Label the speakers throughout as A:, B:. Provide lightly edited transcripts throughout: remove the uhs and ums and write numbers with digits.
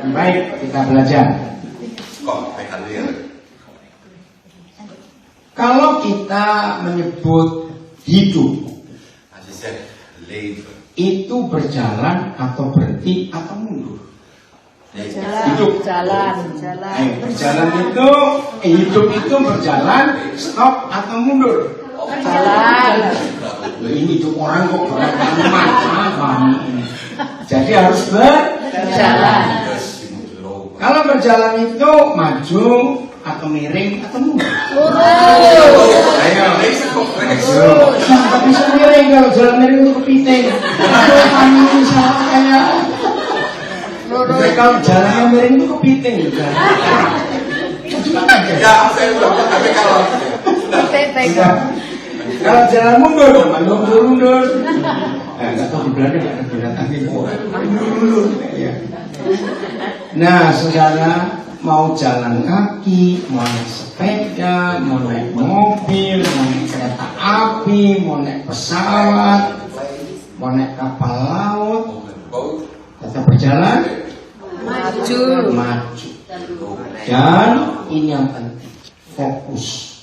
A: Baik, kita belajar. Kalau kita menyebut hidup, itu berjalan atau berhenti atau mundur? Hidup. Berjalan itu, hidup itu berjalan, stop atau mundur?
B: Jalan.
A: Ini hidup orang kok berjalan. Jadi harus berjalan. Kalau berjalan itu maju atau miring atau mundur? Ayo, nggak bisa miring. Kalau jalan miring itu kepiting. Kami sama kayak. Kalau jalannya miring itu kepiting juga.
C: Tapi
A: kalau jalan mundur, mundur. Nggak tahu di Belanda nggak ada binatang itu. Mundur. Nah, saudara mau jalan kaki, mau naik sepeda, mau naik mobil, mau naik kereta api, mau naik pesawat, mau naik kapal laut, tetap berjalan,
B: Maju.
A: Dan ini yang penting, fokus.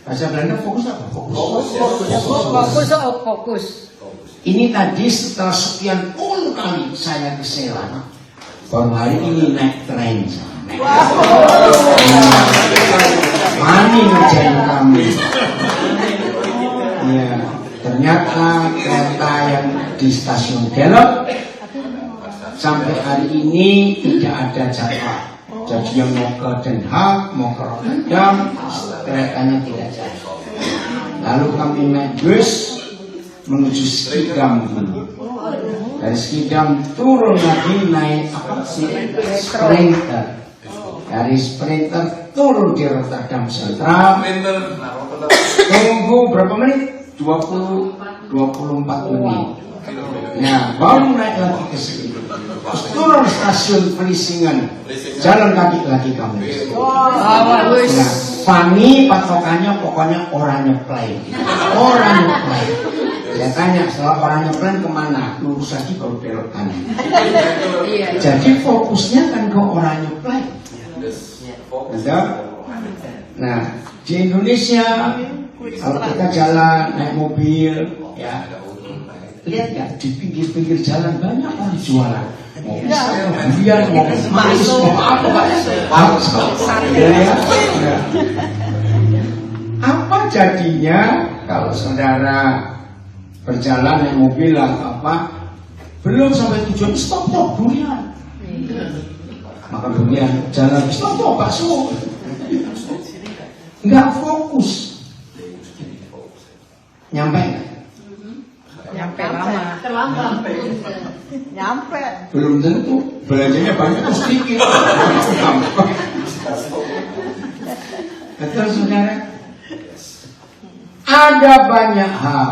A: Bahasa Belanda fokus apa?
B: Fokus.
A: Ini tadi setelah sekian puluh kali saya ke Selang, baru hari ini naik tren. Mani ngerjain kami. Ya, ternyata kereta yang di stasiun Delok sampai hari ini tidak ada jadwal. Jadi yang mau ke Den Haag, mau ke Rotterdam, keretanya tidak jalan. Lalu kami naik bus menuju Schiedam. Dari Schiedam turun lagi naik apa sih? Sprinter. Dari Sprinter turun di Rotterdam Central. Tunggu berapa menit? 24 menit. Nah, baru naik lagi ke sini. Turun stasiun Vlissingen, jalan kaki lagi kamu. Nah, Fanny patokannya pokoknya Oranje Plein. Saya tanya setelah Oranje Plein kemana? Lurus lagi baru belok kanan. Jadi fokusnya kan ke Oranje Plein. Betul? Nah, di Indonesia kalau kita jalan naik mobil, ya lihat ya di pinggir-pinggir jalan banyak orang jualan. Mau pisang, mau durian, mau manis, mau apa? Apa jadinya kalau saudara berjalan naik mobil atau apa, belum sampai tujuan stop durian, makan durian, jalan stop bakso, nggak fokus, nyampe.
B: Terlambat. Nyampe.
A: Belum tentu, belanjanya banyak terus sedikit. Betul saudara? Ada banyak hal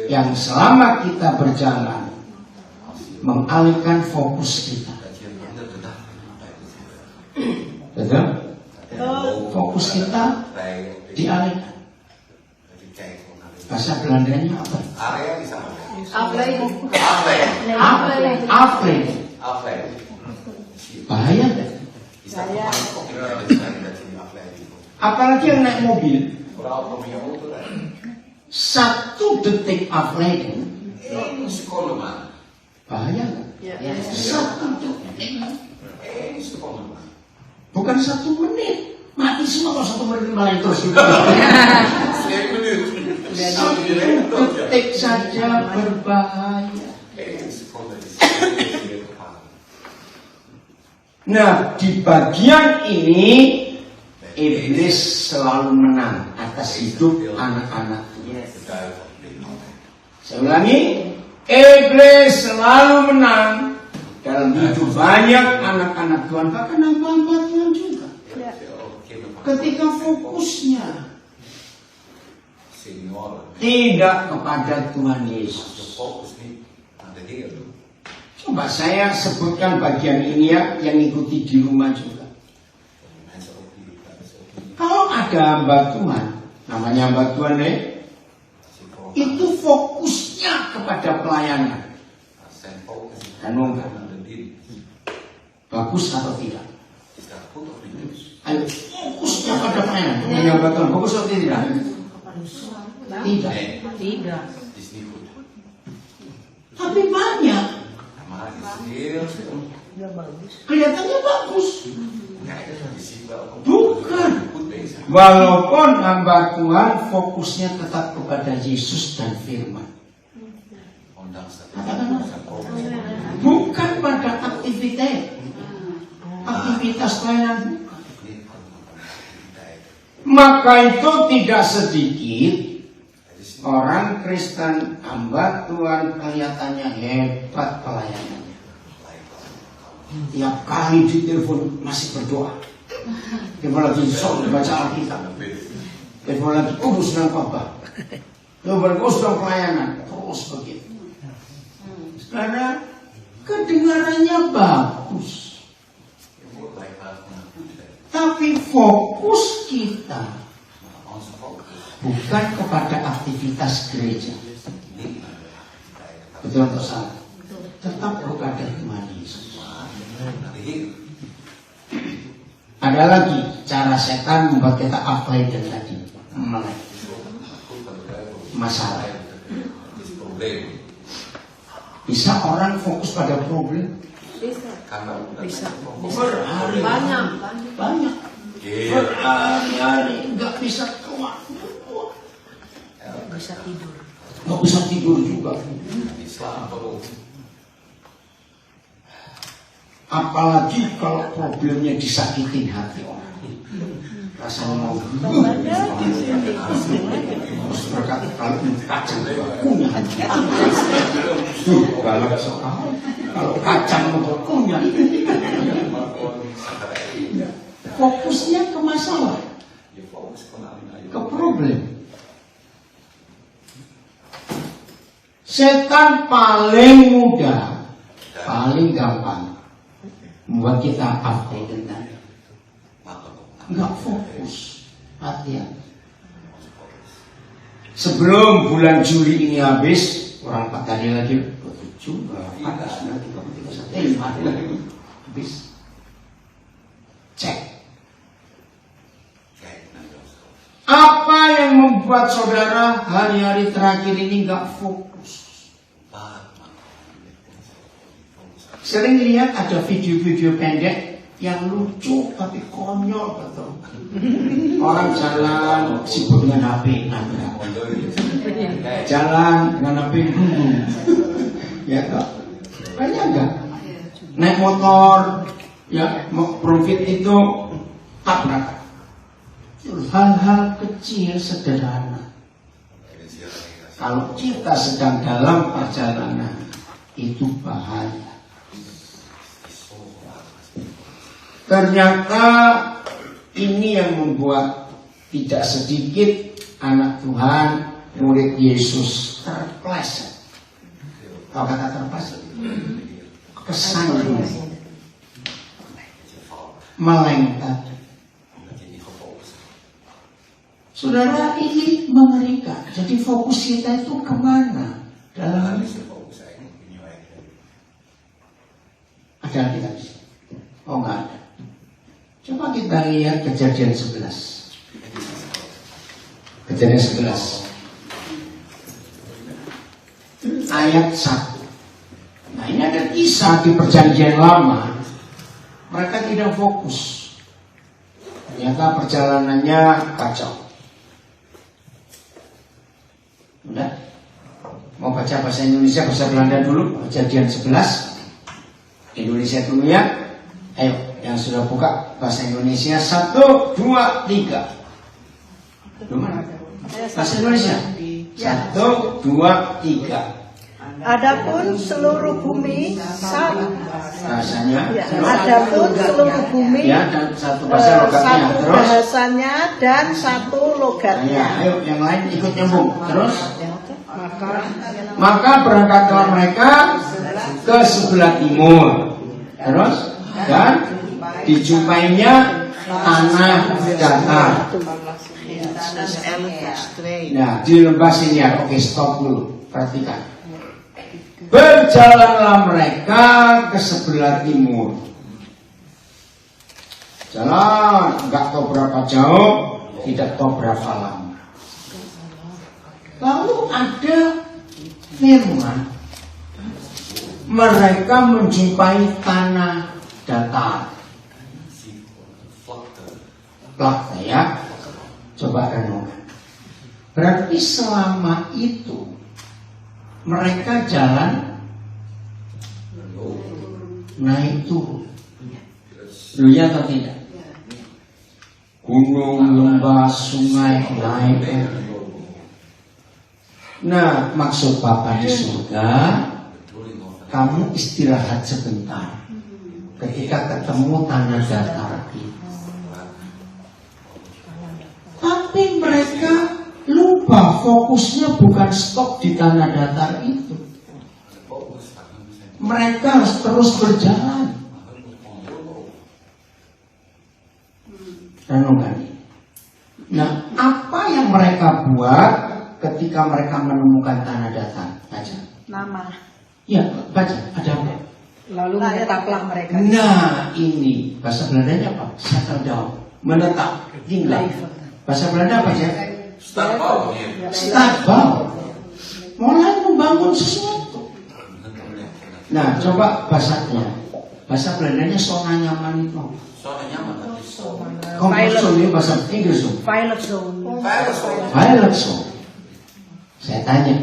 A: yang selama kita berjalan mengalihkan fokus kita. Betul? Fokus kita dialihkan. Bahasa Belandanya apa? Afleid. Bahaya kan? Apalagi yang naik mobil. 1 detik afleid, bahaya kan? 1 detik. Bukan 1 menit. Mati semua kalau 1 menit malah terus. 1 detik saja berbahaya. Nah, di bagian ini iblis selalu menang atas hidup anak-anak. Saya ulangi, iblis selalu menang dalam hidup banyak anak-anak Tuhan, bahkan hamba-hamba Tuhan juga. Ketika fokusnya tidak kepada Tuhan Yesus. Coba saya sebutkan bagian ini ya, yang ikuti di rumah juga. Kalau ada hamba Tuhan, namanya hamba Tuhan itu fokusnya kepada pelayanan. Dan Bagus atau tidak? Ayo, fokusnya pada pelayanan. Menyambatkan bagus atau tidak? Tidak.
B: Tidak.
A: Tapi banyak. Kelihatannya bagus. Bukan. Walaupun hamba Tuhan fokusnya tetap kepada Yesus dan firman. Bukan pada aktivitas pelayanan. Maka itu tidak sedikit orang Kristen hamba Tuhan kelihatannya hebat pelayanannya. Tiap kali ditelepon masih berdoa. Telepon lagi sok baca Alkitab. Telepon lagi sedang khotbah. Telepon sedang pelayanan. Terus begitu. Karena kedengarannya bagus. Tapi fokus kita bukan kepada aktivitas gereja. Betul atau salah? Tetap kepada Tuhan Yesus. Ada lagi cara setan membuat kita abai dan tadi masalah. Bisa orang fokus pada problem?
B: Bisa.
A: Banyak. Berhari-hari nggak bisa keluar. Nggak bisa tidur juga. Apalagi kalau problemnya disakitin hati orang. Rasanya mau terus berkata kalau kacang punya hati. Kalau kacang punya. Fokusnya ke masalah, ke problem. Setan paling mudah, paling gampang membuat kita abai dengan nggak fokus. Hati-hati. Sebelum bulan Juli ini habis, orang Pak tadi lagi 7, 8, 9, 3, 5 habis. Cek. Apa yang membuat saudara hari-hari terakhir ini nggak fokus? Sering lihat ada video-video pendek yang lucu tapi konyol betul. Orang jalan sibuk dengan HP, jalan dengan HP dulu, ya kak. Banyak enggak? Naik motor, ya mau profit itu tabrakan. Hal-hal kecil sederhana. Kalau kita sedang dalam perjalanan itu bahaya. Ternyata ini yang membuat tidak sedikit anak Tuhan, murid Yesus terpleset. Tahu kata terpleset? Kesandung, melengket. Saudara, ini mengerikan. Jadi fokus kita itu kemana? Dalam ada kita di sini? Oh nggak ada. Coba kita lihat Kejadian 11. Kejadian 11 ayat 1. Nah ini ada kisah di perjanjian lama. Mereka tidak fokus. Ternyata perjalanannya kacau. Udah? Mau baca bahasa Indonesia, bahasa Belanda dulu. Kejadian 11 Indonesia dulu ya. Ayo, yang sudah buka bahasa Indonesia 1, 2, 3. Bahasa Indonesia 1, 2, 3.
B: Adapun seluruh bumi
A: Bahasanya
B: adapun seluruh bumi
A: ya, dan satu bahasa logatnya.
B: satu
A: Terus
B: bahasanya dan satu logatnya.
A: ya, ayo yang lain ikut nyambung. Terus maka berangkatlah mereka ke sebelah timur. Terus dan dijumpainya tanah datar. Nah, di lembah Sinyar. Oke, stop dulu. Perhatikan. Berjalanlah mereka ke sebelah timur. Jalan, nggak tahu berapa jauh, tidak tahu berapa lama. Lalu ada firman, mereka menjumpai tanah datar. Plak ya, coba renungkan. Berarti selama itu mereka jalan naik turun. Dulunya atau tidak? Gunung, lembah, sungai, naik. Nah, maksud Bapa di surga, kamu istirahat sebentar ketika ketemu tanah datar itu. Tapi mereka lupa fokusnya bukan stop di tanah datar itu. Mereka harus terus berjalan. Renungkan. Nah, apa yang mereka buat ketika mereka menemukan tanah datar? Baca.
B: Nama.
A: Ya, baca. Ada apa?
B: Lalu menetaplah mereka.
A: Nah, ini bahasa Belandanya apa? Settle down. Menetap. Tinggal. Bahasa Belanda apa ya? Stadbouw. Mulai membangun sesuatu. Nah, coba bahasanya. Bahasa Belandanya zona nyaman itu.
C: Zona nyaman.
A: Comfort zone ini bahasa Inggris.
B: Violet zone.
A: Violet zone. Saya tanya,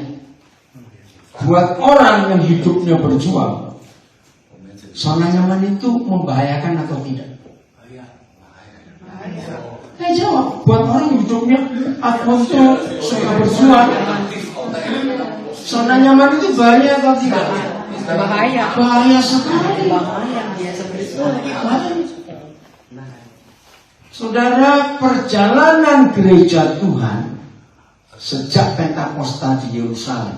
A: buat orang yang hidupnya berjuang, zona nyaman itu membahayakan atau tidak? Saya jawab, buat orang hidupnya aku tuh suka berjuang, zona nyaman itu bahaya atau tidak?
B: Bahaya.
A: Bahaya sekali.
B: Bahaya.
A: Saudara, perjalanan gereja Tuhan sejak Pentakosta di Yerusalem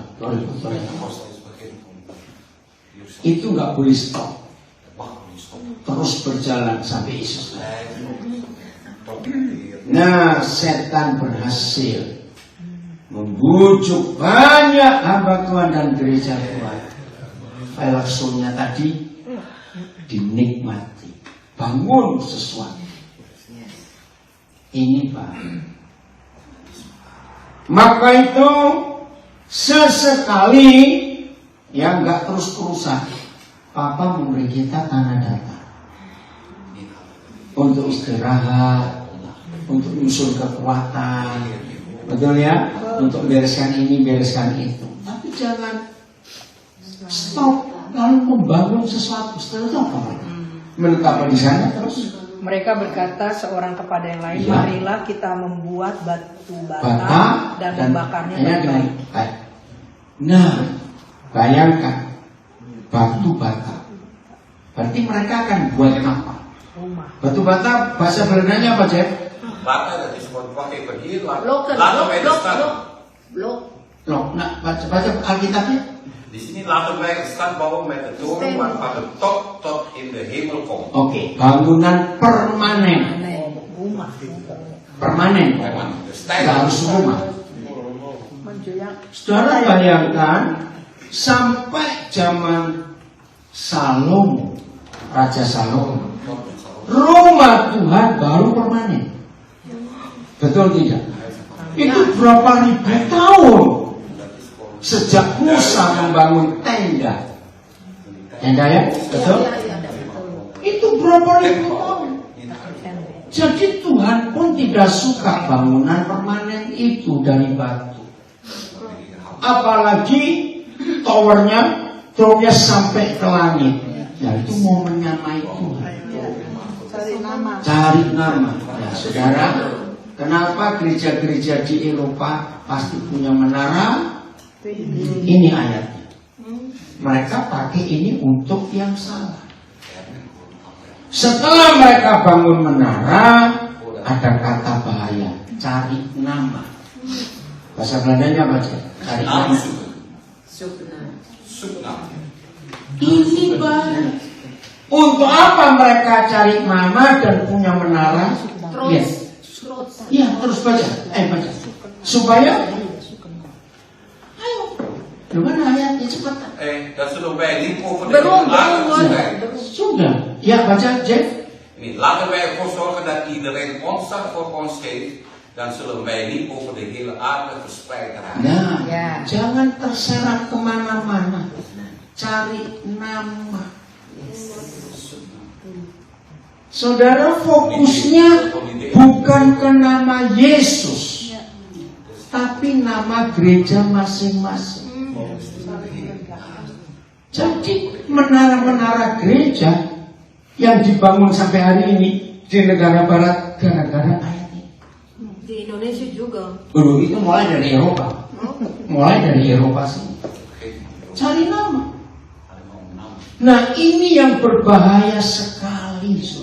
A: itu nggak boleh stop, terus berjalan sampai Yesus. Nah, setan berhasil membujuk banyak hamba Tuhan dan gereja Tuhan. Filaksonya tadi dinikmati, bangun sesuatu. Ini Pak. Maka itu sesekali yang nggak terus-terusan, Papa memberi kita tanah datar untuk istirahat, untuk menyusun kekuatan, betul ya, untuk bereskan ini, bereskan itu. Tapi jangan stop lalu membangun sesuatu. Setelah itu apa? Menetap di sana terus.
B: Mereka berkata seorang kepada yang lain,
A: Ya.
B: marilah kita membuat batu bata dan membakarnya dengan baik.
A: Nah, bayangkan batu bata. Berarti mereka akan buat apa?
B: Rumah.
A: Batu bata bahasa Belandanya apa, Jeff?
C: Bata dat is wat pakai pergi
B: Blok.
A: Loh, nah, baca Alkitabnya.
C: Di sini laten wij een stad bouwen met de toren waarvan de top tot in de hemel komt.
A: Oke, bangunan permanen.
B: Rumah.
A: Permanen. Nggak harus rumah. Saudara bayangkan sampai zaman Salomo, Raja Salomo, rumah Tuhan baru permanen. Betul tidak? Itu berapa ribu tahun sejak Musa membangun tenda. Tenda ya? Betul? Itu berapa ribu tahun. Jadi Tuhan pun tidak suka bangunan permanen itu dari batu. Apalagi towernya sampai ke langit. Ya itu mau menyamai Tuhan. Cari nama. Ya, saudara, kenapa gereja-gereja di Eropa pasti punya menara? Ini ayatnya. Mereka pakai ini untuk yang salah. Setelah mereka bangun menara, ada kata bahaya, cari nama. Bahasa Belandanya apa sih? Cari nama. Ini bahaya. Untuk apa mereka cari nama dan punya menara? Yes. Ya, terus baca. Baca. Supaya gimana ayatnya cepat?
C: Dat zullen wij niet over de laatste zijn.
A: Sudah. Ya baca Jeff.
C: Laten wij ervoor zorgen dat iedereen ontzag voor ons heeft. Dan zullen wij niet over de hele aarde verspreid raken.
A: Nah, jangan terserak kemana-mana. Cari nama. Saudara, fokusnya bukan ke nama Yesus, tapi nama gereja masing-masing. Jadi menara-menara gereja yang dibangun sampai hari ini di negara barat gara-gara ayat ini.
D: Di Indonesia juga.
A: Itu mulai dari Eropa. Mulai dari Eropa sih. Cari nama. Nah, ini yang berbahaya sekali, saudara.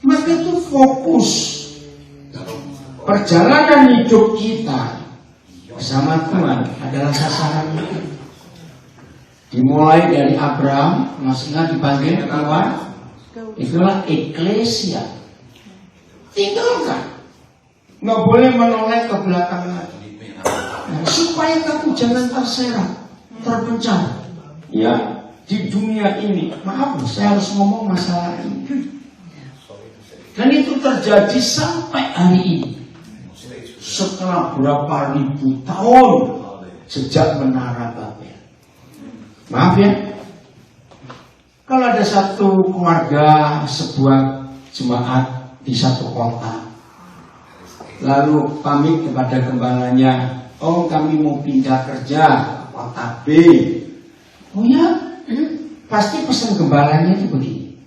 A: Maka itu fokus perjalanan hidup kita bersama Tuhan adalah sasaran kita. Dimulai dari Abraham, masih ingat dipanggil Tuhan, itulah eklesia. Tinggalkan, nggak boleh menoleh ke belakang lagi, supaya kamu jangan terserak, terpencar. Ya, di dunia ini, maaf, saya harus ngomong masalah ini. Dan itu terjadi sampai hari ini. Setelah berapa ribu tahun sejak menara Babel. Maaf ya, kalau ada satu keluarga, sebuah jemaat di satu kota, lalu pamit kepada gembalanya, oh kami mau pindah kerja ke kota B. Oh ya, pasti pesan gembalanya itu begini.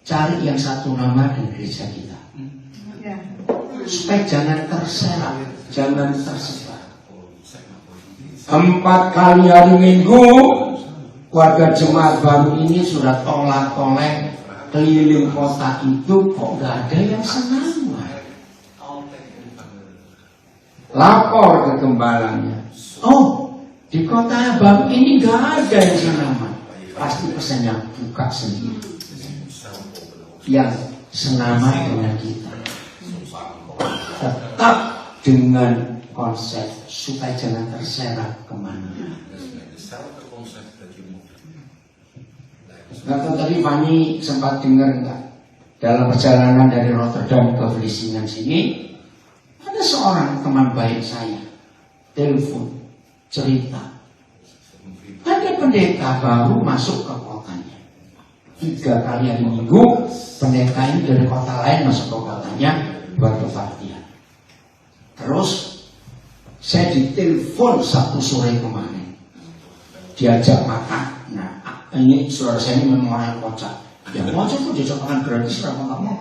A: Cari yang satu nama di gereja kita, supaya jangan terserak, jangan tersebar. 4 kali hari Minggu, warga jemaat baru ini sudah tolak-tolek keliling kota itu, kok nggak ada yang senama. Lapor ke gembalanya, oh di kota baru ini nggak ada yang senama. Pasti pesannya buka sendiri yang senama dengan kita, tetap dengan konsep supaya jangan terserak kemana. Nggak tahu tadi Fani sempat dengar nggak, dalam perjalanan dari Rotterdam ke Vlissingen sini ada seorang teman baik saya telepon cerita ada pendeta baru masuk ke kotanya. 3 kali hari Minggu pendeta ini dari kota lain masuk ke kotanya buat kebaktian. Terus saya ditelepon Sabtu sore kemarin, diajak makan. Nah, ini saudara saya ini memang orang yang kocak. Ya kocak tuh diajak makan gratis, berapa nggak mau.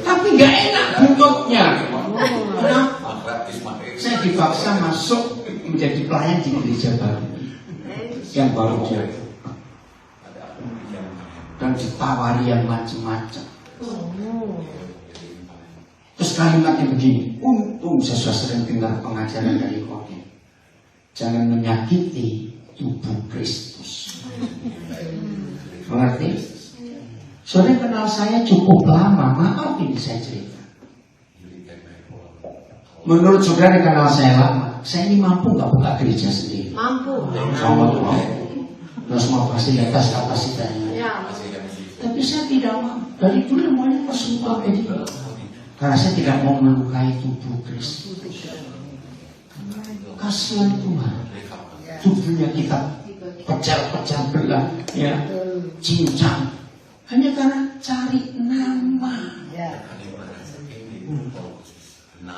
A: Tapi nggak enak bentuknya. Kenapa? Saya dipaksa masuk menjadi pelayan di gereja baru yang baru dia, dan ditawari yang macam-macam. Terus kalimatnya begini, untung saya sudah sering dengar pengajaran dari Kodim, jangan menyakiti tubuh Kristus. Mengerti? Saudara kenal saya cukup lama, maaf ini saya cerita. Menurut saudara kenal saya lama, saya ini mampu nggak buka gereja sendiri?
D: Mampu.
A: Sama tuh mampu. Nah, semua fasilitas kapasitasnya.
D: Ya.
A: Tapi saya tidak mau. Dari dulu mulai bersumpah jadi, karena saya tidak mau melukai tubuh Kristus. Kasihan Tuhan, tubuhnya kita pecah-pecah belah, ya, cincang, hanya karena cari nama.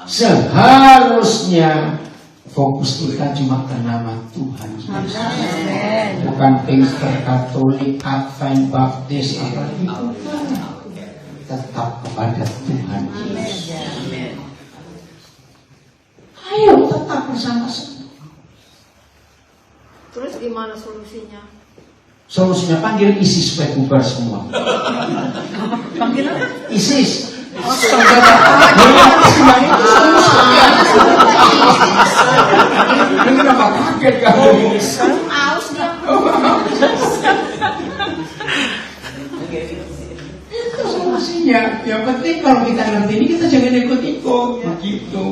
A: Seharusnya fokus kita cuma ke nama Tuhan Yesus, bukan Kristen, Katolik, Advent, Baptis, apa itu. Tetap kepada Tuhan Yesus. Ayo tetap bersama-sama.
D: Terus gimana solusinya?
A: Solusinya panggil ISIS supaya bubar semua.
B: Panggil apa?
A: ISIS. Ini kenapa kaget kamu?
D: Aus dia.
A: Itu solusinya. Yang penting kalau kita ngerti ini, kita jangan ikut-ikut begitu.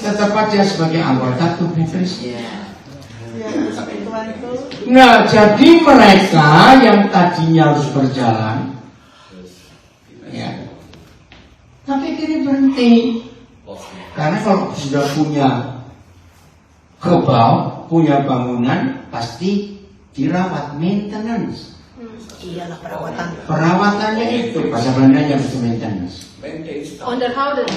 A: Tetap aja sebagai anggota tubuh Kristus.
B: Ya, sampai tua itu.
A: Nah, jadi mereka yang tadinya harus berjalan, ya, tapi kini berhenti. Karena kalau sudah punya kebau, punya bangunan, pasti dirawat, maintenance.
B: Iyalah perawatan.
A: Perawatannya itu, bahasa Belandanya itu maintenance.
D: Onderhouden.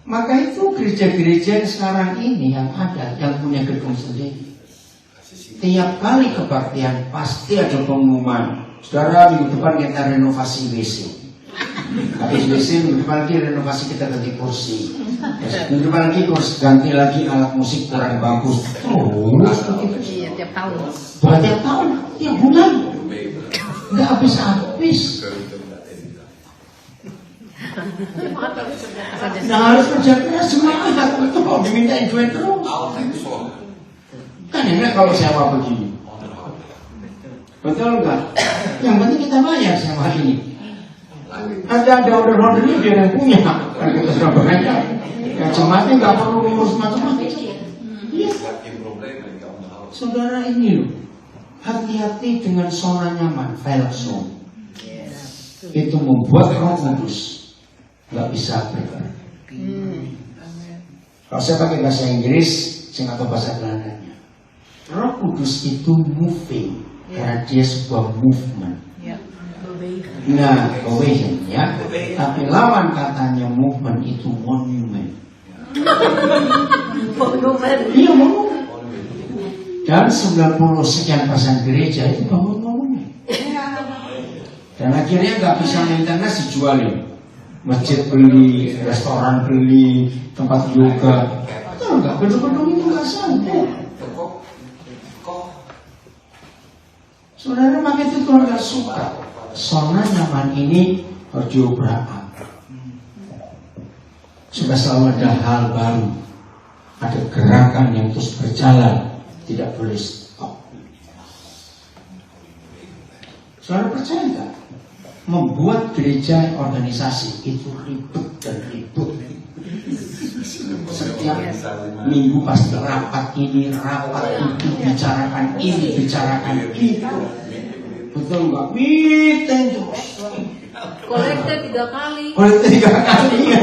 A: Maka itu gereja-gereja sekarang ini yang ada, yang punya gedung sendiri. Tiap kali kebaktian pasti ada pengumuman. Saudara, minggu depan kita renovasi WC. Habis WC, minggu depan lagi renovasi, kita ganti kursi. Minggu depan lagi ganti lagi alat musik kurang bagus.
B: Iya, tiap tahun.
A: Tiap tahun, tiap bulan. Nggak habis-habis. Nah, harus kerja keras semangat. Itu kalau dimintain duit terus. Kan enak kalau sewa begini. Betul nggak? Yang penting kita bayar sewa ini. Ada order ini dia yang punya. Kan kita sudah bekerja. Yang jemaatnya nggak perlu ngurus macam-macam. Iya. Saudara ini loh, hati-hati dengan zona nyaman, file zone. Itu membuat Roh Kudus nggak bisa bergerak. Kalau saya pakai bahasa Inggris, saya nggak tahu bahasa Belandanya. Roh Kudus itu moving, karena dia sebuah movement. Nah, beweging ya. Tapi lawan katanya movement itu monument. Iya, monument. Dan 90 sekian persen gereja itu bangun monumen. Dan akhirnya nggak bisa maintenance, dijualin. Masjid beli, restoran beli, tempat yoga. Betul nggak? Gedung-gedung itu nggak sanggup. Saudara, maka itu kalau nggak suka, zona nyaman ini harus diobrak. Sudah selalu ada hal baru, ada gerakan yang terus berjalan, tidak boleh stop. Saudara percaya nggak? Membuat gereja organisasi itu ribet dan ribut. Setiap minggu pasti rapat ini, rapat itu, bicarakan ini, bicarakan itu. Betul nggak? Meeting terus.
D: Kolekte 3 kali.
A: Kolekte 3 kali ya.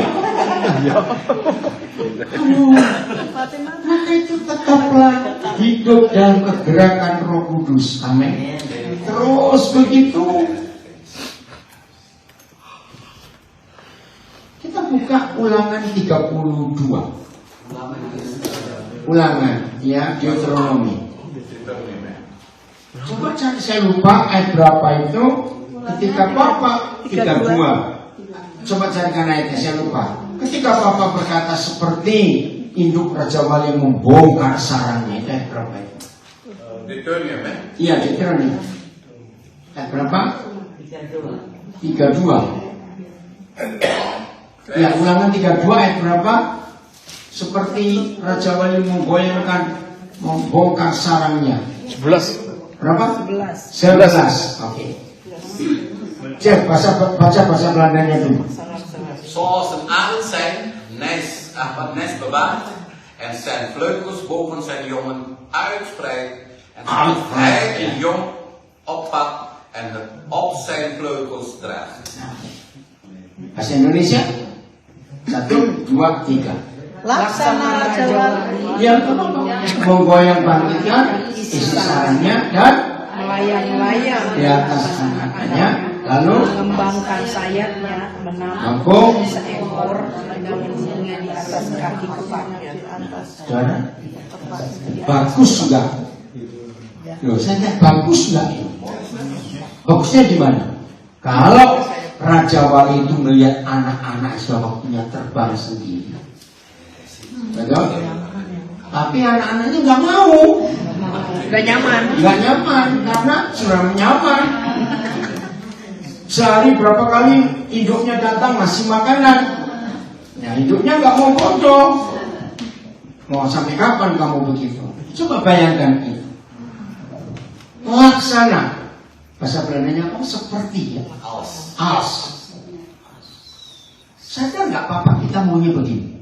A: Maka itu tetaplah hidup dalam kegerakan Roh Kudus. Amin. Terus begitu. Kita buka Ulangan 32. Ulangan, ya, Deuteronomy. Coba cari, saya lupa ayat berapa itu. Ketika Bapak 32. Coba carikan ayatnya, saya lupa. Ketika Bapak berkata seperti induk Raja Wali membongkar sarangnya, itu ayat berapa itu?
C: Deuteronomy.
A: Iya, Deuteronomy. Ayat berapa? 32. Ya, Ulangan 32 ayat berapa? Seperti Raja Wali membongkar sarangnya.
E: 11.
A: Berapa?
B: 11.
A: Oke. Cek baca bahasa Belandanya dulu.
C: Zoals een arend zijn nest bewaart en zijn vleugels boven zijn jongen uitspreidt en zoals hij een jong opvat en het op zijn vleugels draagt.
A: Bahasa Indonesia. 1, 2, 3.
B: Laksana Raja Wali
A: Yang menggoyang bangkitkan isi sarangnya dan
B: melayang-layang
A: di atas anak-anaknya, lalu
B: mengembangkan sayapnya,
A: Mangkuk.
B: menampung seekor bunga di atas kaki kepaknya.
A: saudara, bagus juga. Loh, saya lihat bagus juga ini. Bagusnya di mana? Kalau Raja Wali itu melihat anak-anak sudah waktunya terbang sendiri. Betul? Tapi anak-anaknya nggak mau.
B: Gak nyaman.
A: Nggak nyaman karena sudah nyaman. Sehari berapa kali induknya datang ngasih makanan. Nah, induknya nggak mau bodoh. Mau sampai kapan kamu begitu? Coba bayangkan itu. Laksana. Bahasa Belandanya apa? Seperti ya. Als. Sadar nggak Papa kita maunya begini?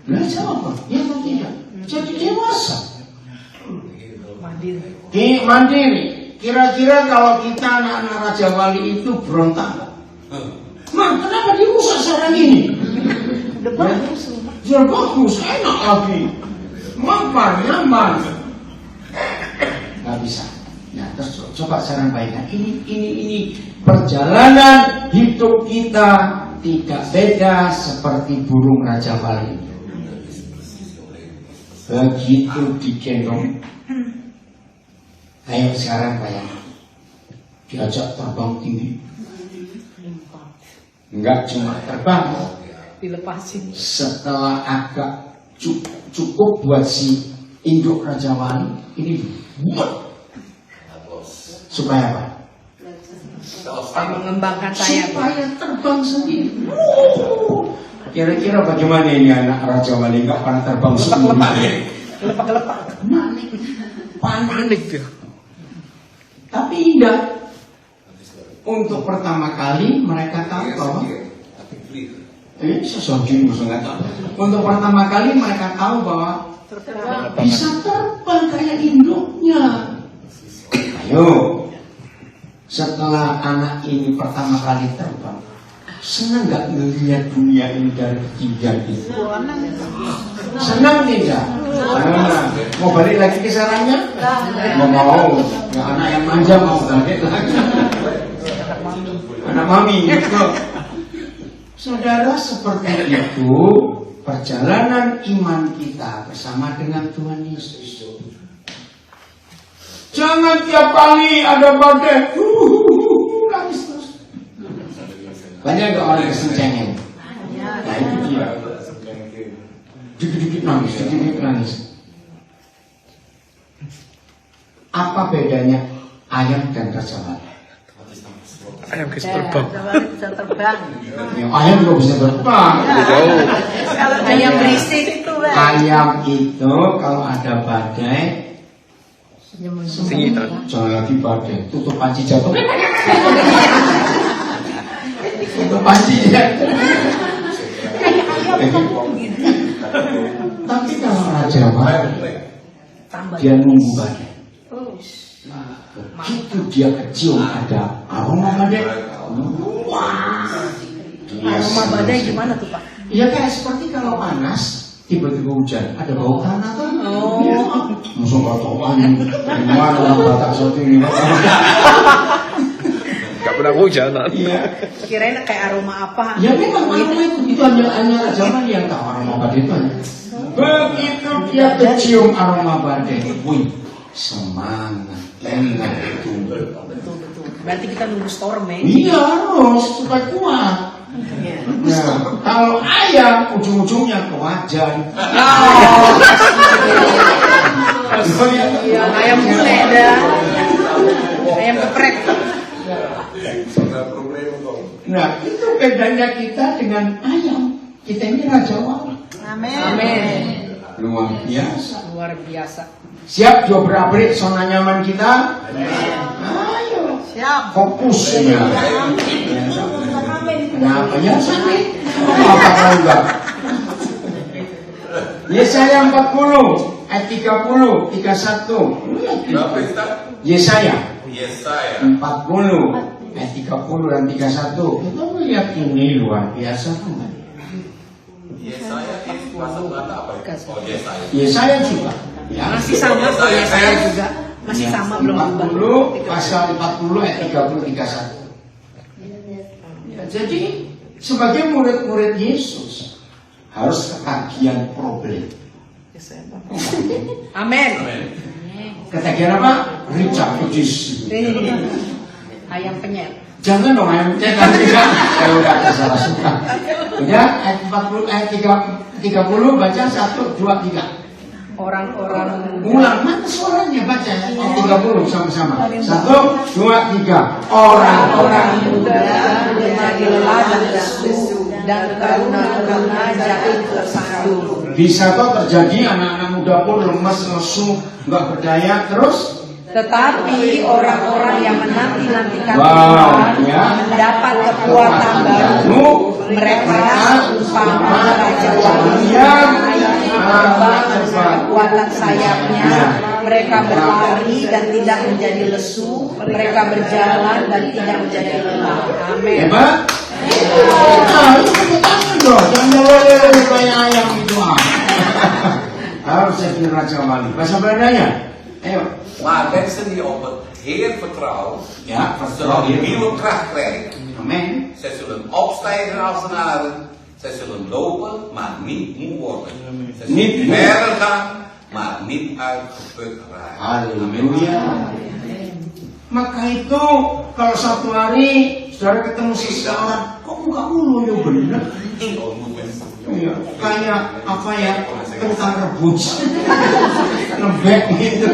A: Nah, jawab, ya atau tidak? Jadi dewasa. Mandiri. Kira-kira kalau kita anak-anak Raja Wali itu berontak nggak? Mak, kenapa dirusak sekarang ini?
B: Udah bagus.
A: Ya bagus, enak lagi. Makan, nyaman. Nggak bisa. Nah, terus coba sekarang bayangkan. Ini perjalanan hidup kita tidak beda seperti burung Raja Wali. Begitu digendong. Ayo sekarang bayangkan. Diajak terbang tinggi. Enggak cuma terbang,
B: Dilepasin.
A: setelah agak cukup buat si induk Raja Wali ini buat supaya apa?
B: Mengembangkan sayap.
A: Supaya terbang sendiri. Kira-kira bagaimana ini anak Raja Wali nggak pernah terbang sendiri?
B: Lepak-lepak.
A: Panik. Tapi indah. Untuk pertama kali mereka tahu bahwa untuk pertama kali mereka tahu bahwa bisa terbang kayak induknya. Ayo, setelah anak ini pertama kali terbang, senang nggak melihat dunia ini dari ketinggian itu? Senang tidak? Mau balik lagi ke sarangnya? Mau. Ya, anak yang manja mau balik lagi. Anak mami gitu. Saudara, seperti itu perjalanan iman kita bersama dengan Tuhan Yesus. Jangan tiap kali ada badai nangis terus. Banyak gak orang kesencengan? Nah itu dia. Dikit-dikit nangis. Apa bedanya ayam dan Raja Wali?
E: Ayam bisa terbang.
B: Bisa terbang.
A: Ya, ayam juga bisa terbang.
B: Kalau ayam berisik itu,
A: Ayam itu kalau ada badai, jangan lagi badai, tutup panci jatuh. Tutup panci jatuh. Tapi kalau Raja Wali, dia nunggu badai. Begitu dia kecium ada aroma badai.
B: Aroma badai gimana tuh Pak?
A: Ya kayak seperti kalau panas tiba-tiba hujan, ada bau tanah kan?
B: Oh.
A: Ya, langsung katoan. Gimana orang Batak seperti ini?
E: Gak pernah hujan.
A: Iya.
B: Kirain kayak aroma apa?
A: Ya memang aroma itu hanya zaman yang tahu aroma badai itu. Begitu dia kecium aroma badai, wih, semangat. Enak itu.
B: Betul. Berarti kita nunggu storm ya?
A: Iya harus supaya kuat. Nah, kalau ayam ujung-ujungnya kewajan.
B: Iya, ayam bule dah. Ayam geprek.
A: Nah, itu bedanya kita dengan ayam. Kita ini Raja Wali.
B: Amin.
A: Luar biasa.
B: Luar biasa.
A: Siap diobrak-abrik zona nyaman kita? Ayo.
B: Siap.
A: Fokusnya. Kenapa ya sakit? Apa kalau enggak? Yesaya 40 ayat 30, 31.
C: Berapa kita?
A: Yesaya
C: Yesaya
A: 40 ayat 30 dan 31. Kita melihat ini luar biasa kan?
C: Yesaya itu pasal berapa apa? Oh Yesaya.
A: Yesaya juga. Ya.
B: Masih sama kok ya saya juga. Masih sama belum berubah.
A: 40 pasal 40 ayat 30 31. Ya, jadi sebagai murid-murid Yesus harus ketagihan problem.
B: Amin.
A: Ketagihan apa? Richard Kudus.
B: Ayam penyet.
A: Jangan dong ayam penyet nanti kan. Saya udah ada salah suka. Ya ayat 40 ayat 30 baca 1 2 3.
B: Orang-orang
A: Ulang mana suaranya baca ayat 30 sama-sama. 1 2 3. Orang-orang
B: muda menjadi lelah dan lesu dan karuna jatuh tersandu.
A: bisa kok terjadi anak-anak muda pun lemas, lesu, nggak berdaya terus.
B: Tetapi orang-orang yang menanti-nantikan
A: Wow,
B: Tuhan
A: ya.
B: mendapat kekuatan baru. Mereka umpama Raja Wali yang terbang dengan kekuatan sayapnya. Mereka berlari dan tidak menjadi lesu, mereka berjalan dan tidak menjadi lelah. Amin.
A: Hebat. Itu tepuk tangan dong. Jangan lele kayak ayam itu. Harus jadi Raja Wali. Bahasa Belandanya. Ayo.
C: Maar mensen die op het Heer vertrouwen,
A: Ja,
C: zullen nieuwe kracht krijgen.
A: Amen.
C: Zij zullen opstijgen als een arend. Zij zullen lopen, maar niet moe worden. Zij
A: Niet
C: zullen
A: moe.
C: verder gaan, maar niet uitgeput raken.
A: Haleluya. Maka itu kalau satu hari saudara ketemu seseorang, kok mukamu loyo bener? Iya, kayak apa ya? Kentang rebus, lembek gitu.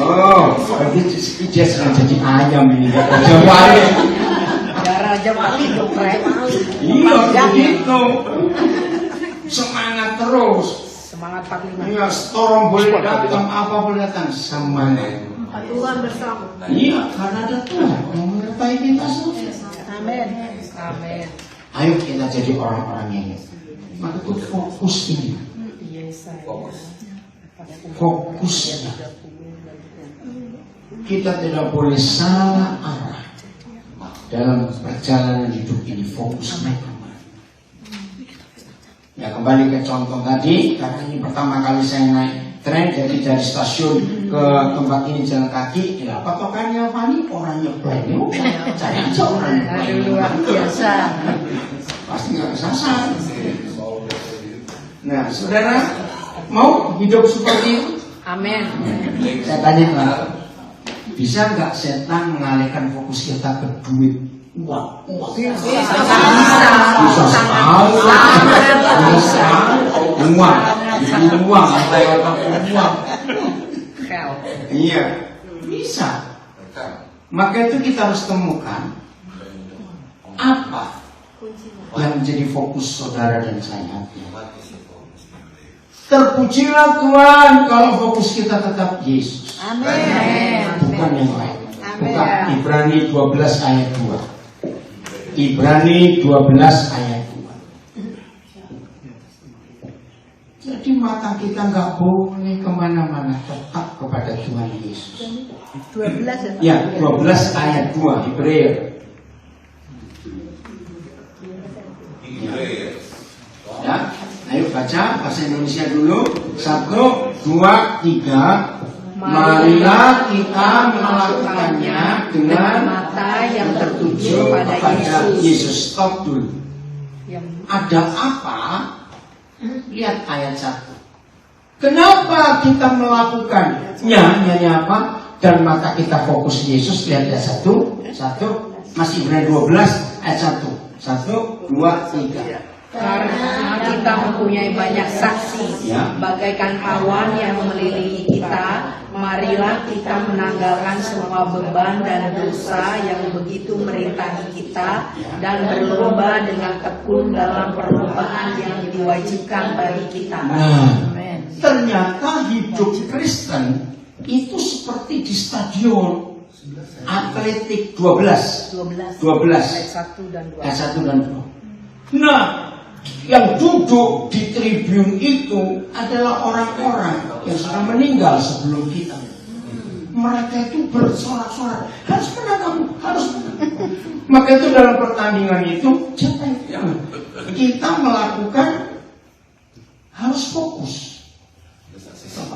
A: Oh, berarti dia sedang jadi ayam ini. Raja Wali.
B: Ya Raja Wali dong, Rek.
A: Iya, begitu. Semangat terus.
B: Semangat 45.
A: Iya, storm boleh datang, apa boleh datang, semangat.
D: Tuhan bersama.
A: Iya, karena ada Tuhan yang menyertai kita semua.
B: Amin. Amin.
A: Ayo kita jadi orang-orang yang maka itu fokus ini. Fokus. Kita tidak boleh salah arah dalam perjalanan hidup ini. Fokusnya kemana? Ya kembali ke contoh tadi, karena ini pertama kali saya naik tren, jadi dari stasiun ke tempat ini jalan kaki. Ya patokannya apa nih? Orang nyepleng. Cari aja orang nyepleng.
B: Luar biasa.
A: Pasti nggak sasar. Nah, saudara mau hidup seperti itu?
B: Amin.
A: Saya tanya Pak, bisa nggak setan mengalihkan fokus kita ke duit, uang? Bisa sekali. Bisa. Uang. Iya, bisa. Maka itu kita harus temukan apa yang menjadi fokus saudara dan saya. Terpujilah Tuhan kalau fokus kita tetap Yesus.
B: Amin.
A: Bukan yang lain. Bukan Ibrani 12 ayat 2. Ibrani 12 ayat 2. Jadi mata kita nggak boleh kemana-mana, tetap kepada Tuhan Yesus.
B: 12
A: Ya, 12 ayat 2 Hebreer. Ya, ayo baca bahasa Indonesia dulu. 1, 2, 3. Marilah kita melakukannya dengan
B: mata yang tertuju
A: tertuju
B: pada
A: kepada
B: Yesus.
A: Yesus. Stop dulu.
B: Yang
A: Ada apa? Lihat ayat 1. Kenapa kita melakukannya? Nyanyi apa? Dan mata kita fokus Yesus. Lihat ayat 1. Masih Ibrani 12 ayat 1. 1, 2, 3.
B: Karena kita mempunyai banyak saksi,
A: Ya.
B: bagaikan awan yang melilingi kita, marilah kita menanggalkan semua beban dan dosa yang begitu merintangi kita, dan berlomba dengan tekun dalam perlombaan yang diwajibkan bagi kita.
A: Nah,
B: Amin.
A: ternyata hidup Kristen itu seperti di stadion atletik 12
B: ayat 1 dan 2.
A: ayat 1 dan 2. Nah, yang duduk di tribun itu adalah orang-orang yang sudah meninggal sebelum kita. Mereka itu bersorak-sorak, harus menang kamu, harus menang. Maka itu dalam pertandingan itu kita melakukan harus fokus.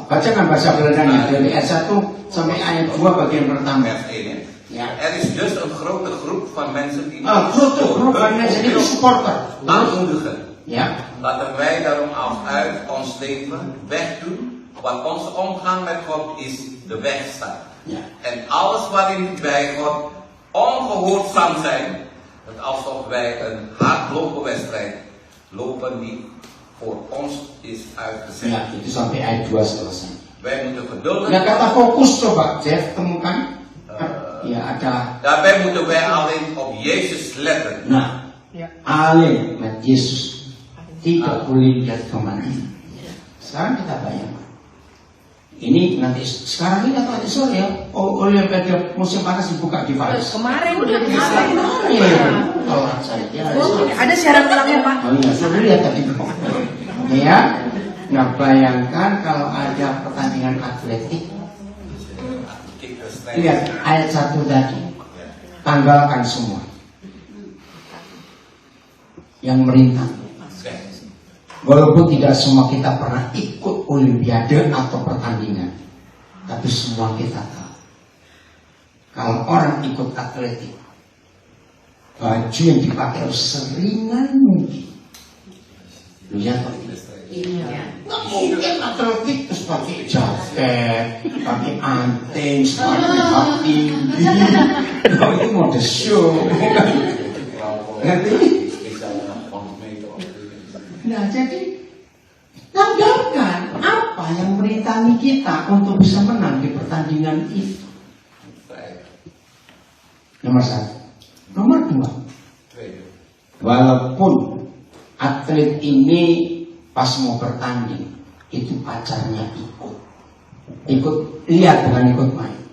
A: Bacakan bahasa Belandanya dari ayat 1 sampai ayat 2 bagian pertama.
C: Vers 1.
A: Ja.
C: Er is dus een grote groep van mensen die
A: Grote groep van mensen itu supporter.
C: aanmoedigen.
A: Ya.
C: Laten wij daarom uit ons leven wegdoen wat onze omgang met God is de weg staat.
A: Ja.
C: En alles waarin wij God ongehoorzaam zijn, dat alsof wij een hardlopenwedstrijd lopen die voor ons is uitgezet.
A: Ya, itu sampai ayat 2 selesai.
C: Wij moeten geduldig
A: Nah, kata fokus coba Jeff temukan. Ya, ada.
C: Daarbij moeten wij alleen op Jezus letten.
A: Nah,
B: Ya.
A: alim met Yesus tidak boleh lihat kemana. Sekarang kita bayangkan. Ini nanti sekarang ini atau nanti sore ya? Olimpiade musim panas dibuka di Paris.
B: Kemarin udah
A: Kalau saya
B: ada siaran ulangnya Pak.
A: Oh iya, sudah lihat tadi. Ya. Nah, bayangkan kalau ada pertandingan atletik Lihat ayat 1 tadi. Tanggalkan semua yang merintah. Walaupun tidak semua kita pernah ikut olimpiade atau pertandingan, tapi semua kita tahu kalau orang ikut atletik, baju yang dipakai harus seringan mungkin. Lihat, nggak mungkin atletik terus pakai jaket, pakai anting, sepatu tinggi. Kalau itu mode show. Nah, jadi tanggalkan apa yang merintangi kita untuk bisa menang di pertandingan itu. Nomor 1. Nomor 2. Walaupun atlet ini pas mau bertanding itu pacarnya ikut lihat, bukan ikut main.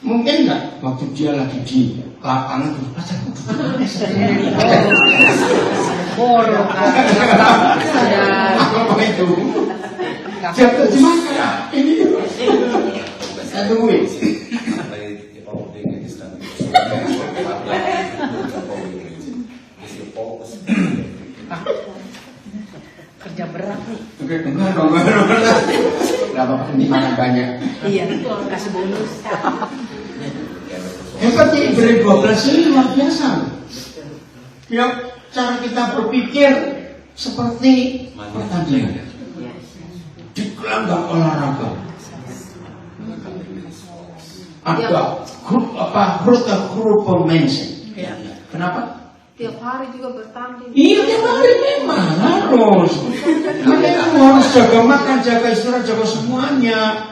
A: Mungkin nggak waktu dia lagi di lapangan tuh pacarnya apa itu? Jatuh di mana? Ini saya tungguin.
B: Kerja berat nih.
A: Oke, enggak. Enggak apa-apa, nanti makan banyak.
B: Iya, kasih bonus.
A: Seperti beri 12 ini luar biasa. Ya, cara kita berpikir seperti pertandingan di gelanggang olahraga. Ada grup mention. Kenapa?
D: Tiap hari juga bertanding.
A: Iya, tiap hari memang harus. Kamu harus jaga makan, jaga istirahat, jaga semuanya.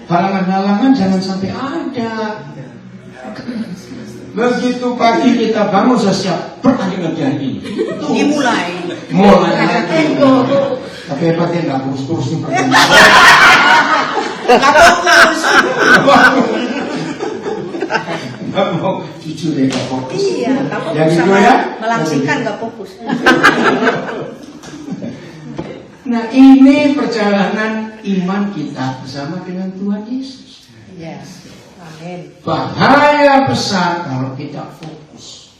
A: Halangan-halangan jangan sampai ada. Begitu pagi kita bangun siap pertandingan hari ini. Mulai lagi. Tapi hebatnya nggak kurus-kurus nih pertandingan.
B: Nggak fokus.
A: Nggak mau jujur ya, nggak fokus.
B: Iya, nggak fokus
A: Ya gitu
B: sama
A: ya.
B: melangsingkan nggak fokus.
A: Nah, ini perjalanan iman kita bersama dengan Tuhan Yesus.
B: Iya. Amin.
A: Bahaya besar kalau tidak fokus.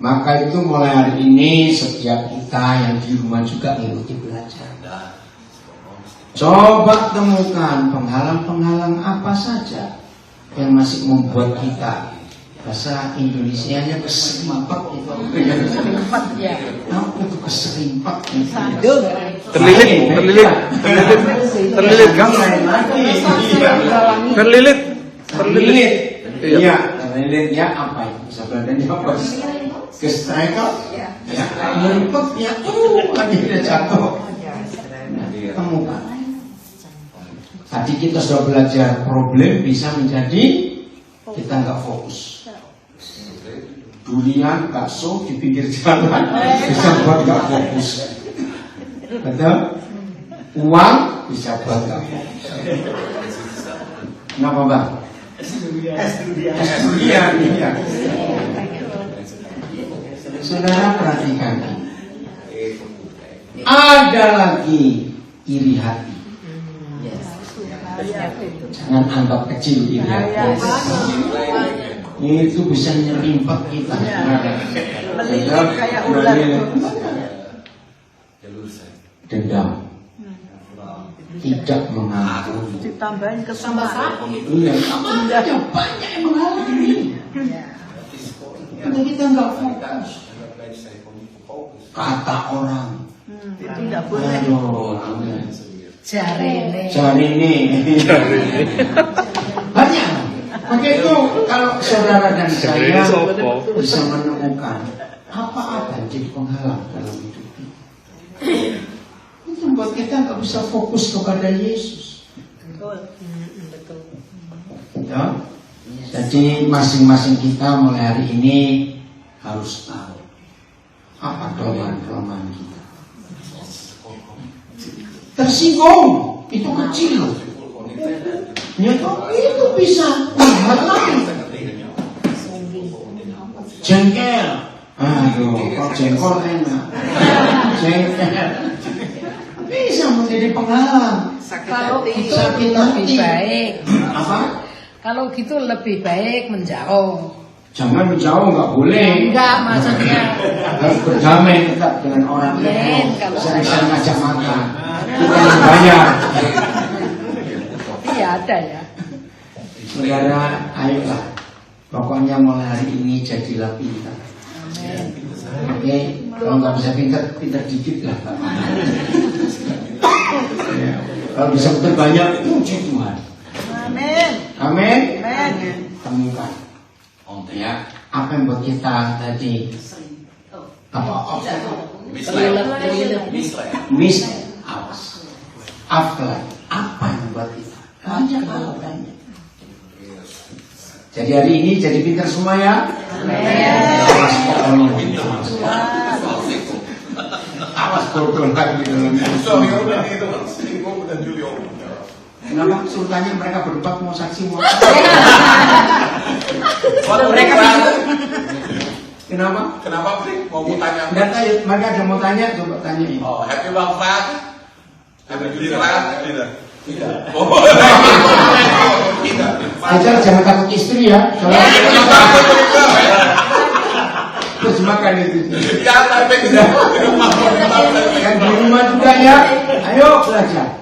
A: Maka itu mulai hari ini setiap kita yang di rumah juga mengikuti belajar. Coba temukan penghalang-penghalang apa saja yang masih membuat kita, bahasa Indonesianya keserimpak itu.
B: Ya.
A: Apa itu keserimpak?
E: Terlilit.
A: Iya, terlilit ya apa itu? Bisa beladanya apa? Kestrengkel? Ya, melipet ya. Lagi dia jatuh. Temukan. Tadi kita sudah belajar problem bisa menjadi kita nggak fokus. Durian, bakso di pinggir jalan bisa buat nggak fokus. Betul? Uang bisa buat nggak fokus. Kenapa bang? Es durian, iya. Saudara perhatikan. Ada lagi iri hati. Jangan anggap kecil iri hati. Itu bisa nyerimpak kita.
B: Melilit kayak ular.
A: Dendam. Tidak mengampuni.
B: Ditambahin kesabaran.
A: Iya, ada banyak yang mengalami. Karena kita nggak fokus. Kata orang.
B: Itu nggak boleh.
A: Aduh,
B: Jari
A: ini. Banyak. Maka itu kalau saudara dan saya bisa menemukan apa yang jadi penghalang dalam hidup kita, itu membuat kita nggak bisa fokus kepada Yesus.
B: Betul.
A: Ya? Jadi masing-masing kita mulai hari ini harus tahu apa kelemahan-kelemahan kita. Tersinggung itu kecil, ya itu bisa menghalangi. Jengkel, aduh, kok jengkol enak. Jengkel bisa menjadi penghalang.
B: Kalau itu
A: Sakit
B: lebih
A: hati.
B: baik.
A: Apa?
B: Kalau gitu lebih baik menjauh.
A: Jangan menjauh, nggak boleh.
B: Enggak, maksudnya
A: Harus berdamai tetap dengan orang
B: Men,
A: itu.
B: kalau
A: Sering-sering ngajak makan. Kita yang bayar.
B: iya ada ya.
A: Saudara, ayolah. Pokoknya mulai hari ini jadilah pintar.
B: Amin.
A: Oke, kalau nggak bisa pintar, pintar dikit lah. Ya, kalau bisa pintar banyak, puji Tuhan.
B: Amin.
A: Amin.
B: Amin.
A: Temukan. Ya, apa yang buat kita tadi? Apa? Mis awas. Afla. Apa yang buat kita? Banyak alasannya. Jadi hari ini jadi pintar semua ya. Awas pokoknya. Awas korban lagi dalamnya. Kenapa sultannya mereka berempat mau saksi mau?
C: Mereka
A: Kenapa?
C: Kenapa sih mau tanya?
A: Dan mereka ada mau tanya, coba tanya ini.
C: Oh, happy Bang Frat. Happy Juli Frat.
F: Tidak.
C: Oh, tidak.
A: Ajar jangan takut istri ya. Terus makan itu.
C: Ya, tapi tidak.
A: Kan di rumah juga ya. Ayo belajar.